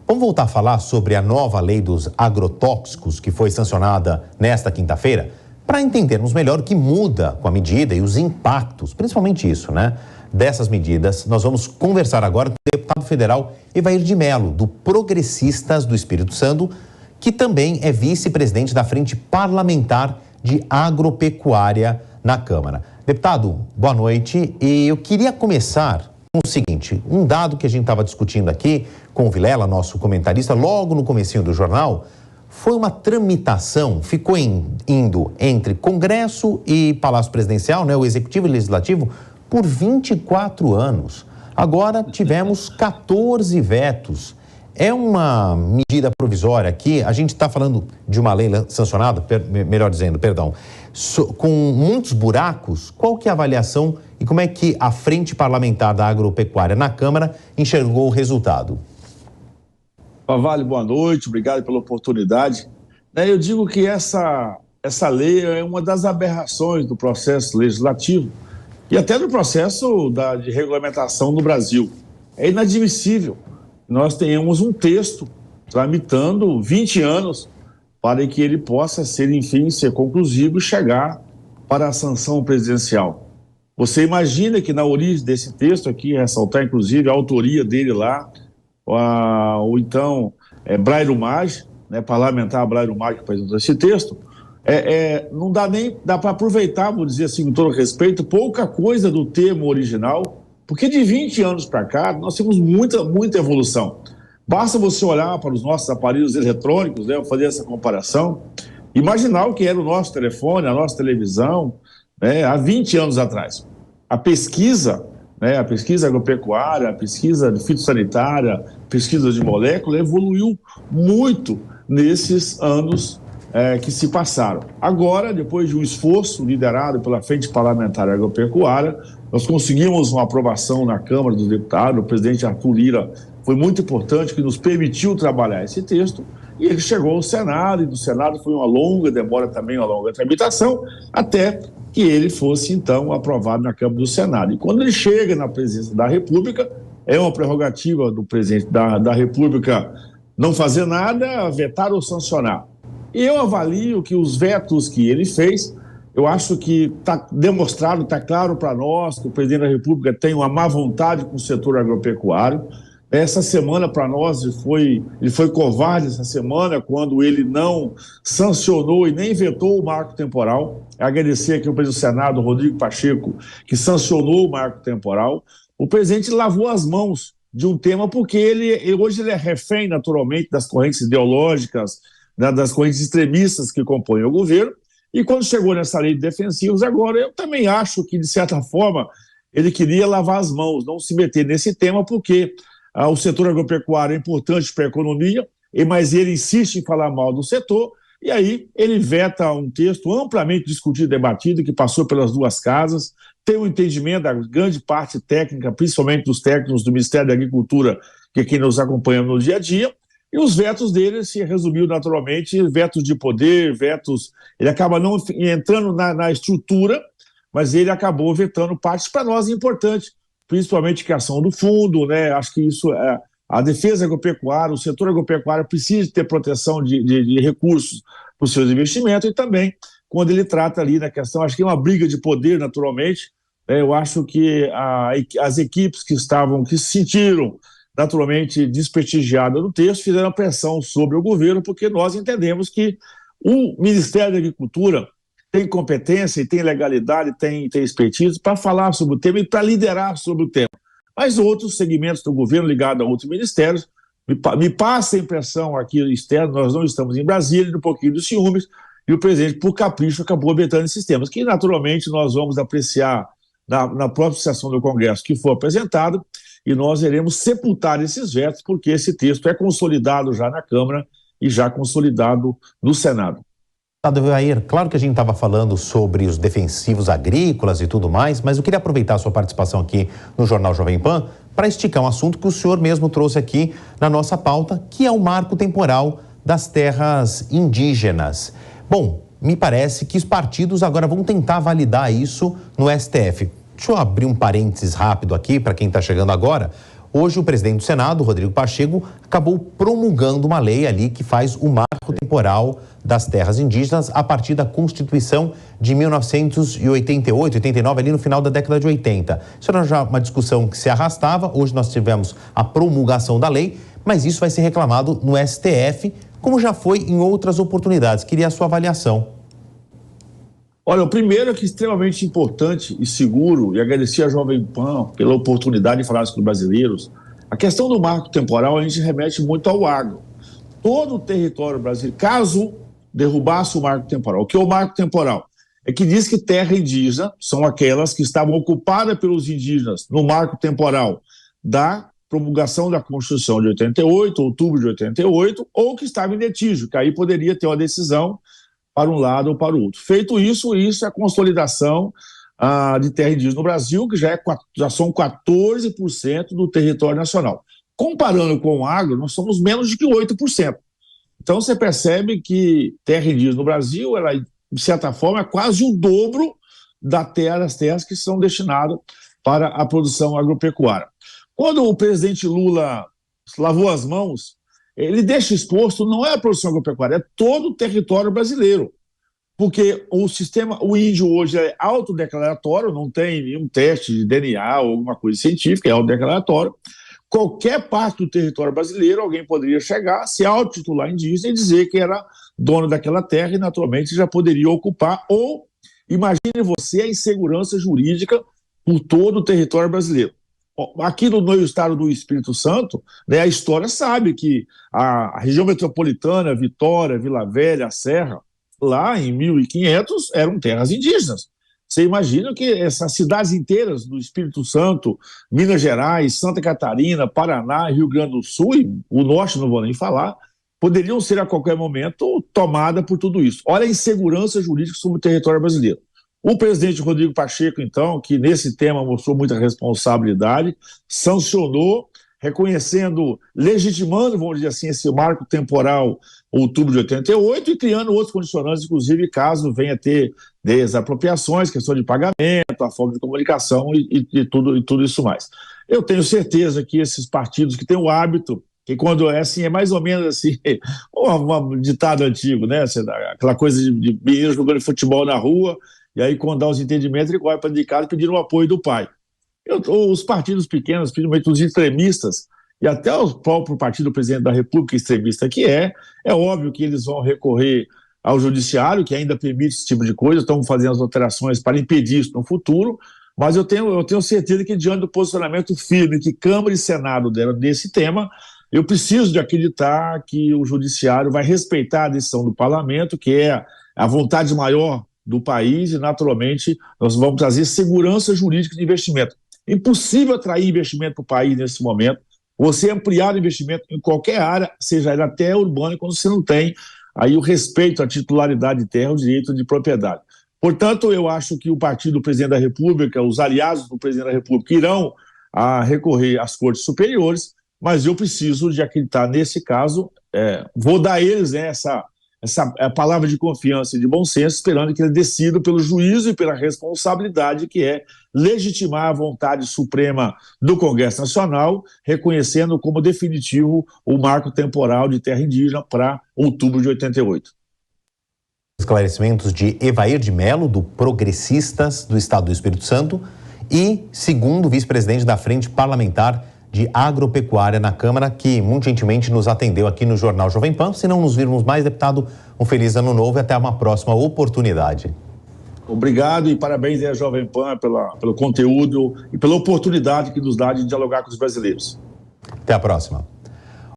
Vamos voltar a falar sobre a nova lei dos agrotóxicos que foi sancionada nesta quinta-feira, para entendermos melhor o que muda com a medida e os impactos, principalmente isso, né? Dessas medidas, nós vamos conversar agora com o deputado federal Evair de Mello, do Progressistas do Espírito Santo, que também é vice-presidente da Frente Parlamentar de Agropecuária na Câmara. Deputado, boa noite. E eu queria começar com o seguinte, um dado que a gente estava discutindo aqui com o Vilela, nosso comentarista, logo no comecinho do jornal, foi uma tramitação, ficou indo entre Congresso e Palácio Presidencial, né, o Executivo e o Legislativo, por 24 anos. Agora tivemos 14 vetos. É uma medida provisória aqui, a gente está falando de uma lei sancionada, melhor dizendo, perdão, com muitos buracos. Qual que é a avaliação e como é que a Frente Parlamentar da Agropecuária na Câmara enxergou o resultado? Pavalli, boa noite, obrigado pela oportunidade. Eu digo que essa lei é uma das aberrações do processo legislativo e até do processo de regulamentação no Brasil. É inadmissível que nós tenhamos um texto tramitando 20 anos para que ele possa ser, enfim, ser conclusivo e chegar para a sanção presidencial. Você imagina que na origem desse texto aqui, ressaltar inclusive a autoria dele lá, ou então Brairo Maggi, né, parlamentar Brairo Maggi que apresentou esse texto, não dá para aproveitar, vou dizer assim, com todo respeito, pouca coisa do termo original, porque de 20 anos para cá nós temos muita evolução. Basta você olhar para os nossos aparelhos eletrônicos, né, fazer essa comparação, imaginar o que era o nosso telefone, a nossa televisão, né, há 20 anos atrás. A pesquisa agropecuária, a pesquisa fitossanitária, pesquisa de molécula evoluiu muito nesses anos que se passaram. Agora, depois de um esforço liderado pela Frente Parlamentar Agropecuária, nós conseguimos uma aprovação na Câmara dos Deputados. O presidente Arthur Lira foi muito importante, que nos permitiu trabalhar esse texto, e ele chegou ao Senado, e do Senado foi uma longa demora também, uma longa tramitação, até que ele fosse, então, aprovado na Câmara do Senado. E quando ele chega na presidência da República, é uma prerrogativa do presidente da República não fazer nada, vetar ou sancionar. E eu avalio que os vetos que ele fez, eu acho que está demonstrado, está claro para nós que o presidente da República tem uma má vontade com o setor agropecuário. Essa semana, para nós, ele foi covarde essa semana, quando ele não sancionou e nem vetou o marco temporal. Agradecer aqui ao presidente do Senado, Rodrigo Pacheco, que sancionou o marco temporal. O presidente lavou as mãos de um tema, porque hoje ele é refém, naturalmente, das correntes ideológicas, né, das correntes extremistas que compõem o governo. E quando chegou nessa lei de defensivos, agora eu também acho que, de certa forma, ele queria lavar as mãos, não se meter nesse tema, porque o setor agropecuário é importante para a economia, mas ele insiste em falar mal do setor, e aí ele veta um texto amplamente discutido e debatido, que passou pelas duas casas, tem um entendimento da grande parte técnica, principalmente dos técnicos do Ministério da Agricultura, que é quem nos acompanha no dia a dia, e os vetos dele se resumiu naturalmente em vetos de poder, ele acaba não entrando na estrutura, mas ele acabou vetando partes para nós importantes, principalmente a criação do fundo, né? Acho que isso a defesa agropecuária, o setor agropecuário precisa ter proteção de recursos para os seus investimentos, e também quando ele trata ali na questão, acho que é uma briga de poder naturalmente, eu acho que as equipes que se sentiram naturalmente desprestigiadas no texto fizeram pressão sobre o governo, porque nós entendemos que o Ministério da Agricultura tem competência e tem legalidade, tem expertise para falar sobre o tema e para liderar sobre o tema. Mas outros segmentos do governo ligados a outros ministérios, me passa a impressão aqui externa, nós não estamos em Brasília, um pouquinho de ciúmes, e o presidente, por capricho, acabou vetando esses temas, que naturalmente nós vamos apreciar na própria sessão do Congresso que for apresentado, e nós iremos sepultar esses vetos, porque esse texto é consolidado já na Câmara e já consolidado no Senado. Evair, claro que a gente estava falando sobre os defensivos agrícolas e tudo mais, mas eu queria aproveitar a sua participação aqui no Jornal Jovem Pan para esticar um assunto que o senhor mesmo trouxe aqui na nossa pauta, que é o marco temporal das terras indígenas. Bom, me parece que os partidos agora vão tentar validar isso no STF. Deixa eu abrir um parênteses rápido aqui para quem está chegando agora. Hoje, o presidente do Senado, Rodrigo Pacheco, acabou promulgando uma lei ali que faz o marco temporal das terras indígenas a partir da Constituição de 1988, 89, ali no final da década de 80. Isso era já uma discussão que se arrastava. Hoje nós tivemos a promulgação da lei, mas isso vai ser reclamado no STF, como já foi em outras oportunidades. Queria a sua avaliação. Olha, o primeiro é que é extremamente importante e seguro, e agradecer a Jovem Pan pela oportunidade de falar isso com os brasileiros. A questão do marco temporal, a gente remete muito ao agro. Todo o território brasileiro, caso derrubasse o marco temporal. O que é o marco temporal? É que diz que terra indígena são aquelas que estavam ocupadas pelos indígenas no marco temporal da promulgação da Constituição de 88, outubro de 88, ou que estava em litígio, que aí poderia ter uma decisão para um lado ou para o outro. Feito isso, isso é a consolidação de terra indígena no Brasil, que já são 14% do território nacional. Comparando com o agro, nós somos menos de que 8%. Então, você percebe que terra indígena no Brasil, ela, de certa forma, é quase o dobro das terras que são destinadas para a produção agropecuária. Quando o presidente Lula lavou as mãos, ele deixa exposto, não é a produção agropecuária, é todo o território brasileiro. Porque o índio hoje é autodeclaratório, não tem nenhum teste de DNA ou alguma coisa científica, é autodeclaratório. Qualquer parte do território brasileiro, alguém poderia chegar, se autotitular indígena e dizer que era dono daquela terra e, naturalmente, já poderia ocupar. Ou, imagine você a insegurança jurídica por todo o território brasileiro. Aqui no estado do Espírito Santo, né, a história sabe que a região metropolitana, Vitória, Vila Velha, a Serra, lá em 1500 eram terras indígenas. Você imagina que essas cidades inteiras do Espírito Santo, Minas Gerais, Santa Catarina, Paraná, Rio Grande do Sul, e o norte não vou nem falar, poderiam ser a qualquer momento tomadas por tudo isso. Olha a insegurança jurídica sobre o território brasileiro. O presidente Rodrigo Pacheco, então, que nesse tema mostrou muita responsabilidade, sancionou, reconhecendo, legitimando, vamos dizer assim, esse marco temporal outubro de 88 e criando outros condicionantes, inclusive caso venha a ter desapropriações, questão de pagamento, a forma de comunicação e tudo isso mais. Eu tenho certeza que esses partidos que têm o hábito, que quando é assim, é mais ou menos assim, um ditado antigo, né? Aquela coisa de menino jogando futebol na rua, e aí quando dá os entendimentos, ele corre para dentro de casa pedindo o apoio do pai. Os partidos pequenos, principalmente os extremistas, e até o próprio partido do presidente da República extremista que é óbvio que eles vão recorrer ao judiciário, que ainda permite esse tipo de coisa, estão fazendo as alterações para impedir isso no futuro, mas eu tenho certeza que diante do posicionamento firme que Câmara e Senado deram desse tema, eu preciso de acreditar que o judiciário vai respeitar a decisão do parlamento, que é a vontade maior do país, e naturalmente nós vamos trazer segurança jurídica de investimento. Impossível atrair investimento para o país nesse momento, você ampliar o investimento em qualquer área, seja ele até urbana, quando você não tem aí o respeito à titularidade de terra, o direito de propriedade. Portanto, eu acho que o partido do presidente da República, os aliados do presidente da República irão recorrer às cortes superiores, mas eu preciso de acreditar nesse caso, vou dar a eles essa palavra de confiança e de bom senso, esperando que eles decidam pelo juízo e pela responsabilidade que é legitimar a vontade suprema do Congresso Nacional, reconhecendo como definitivo o marco temporal de terra indígena para outubro de 88. Esclarecimentos de Evair de Mello, do Progressistas do Estado do Espírito Santo, e segundo vice-presidente da Frente Parlamentar de Agropecuária na Câmara, que muito gentilmente nos atendeu aqui no Jornal Jovem Pan. Se não nos virmos mais, deputado, um feliz ano novo e até uma próxima oportunidade. Obrigado e parabéns à Jovem Pan pelo conteúdo e pela oportunidade que nos dá de dialogar com os brasileiros. Até a próxima.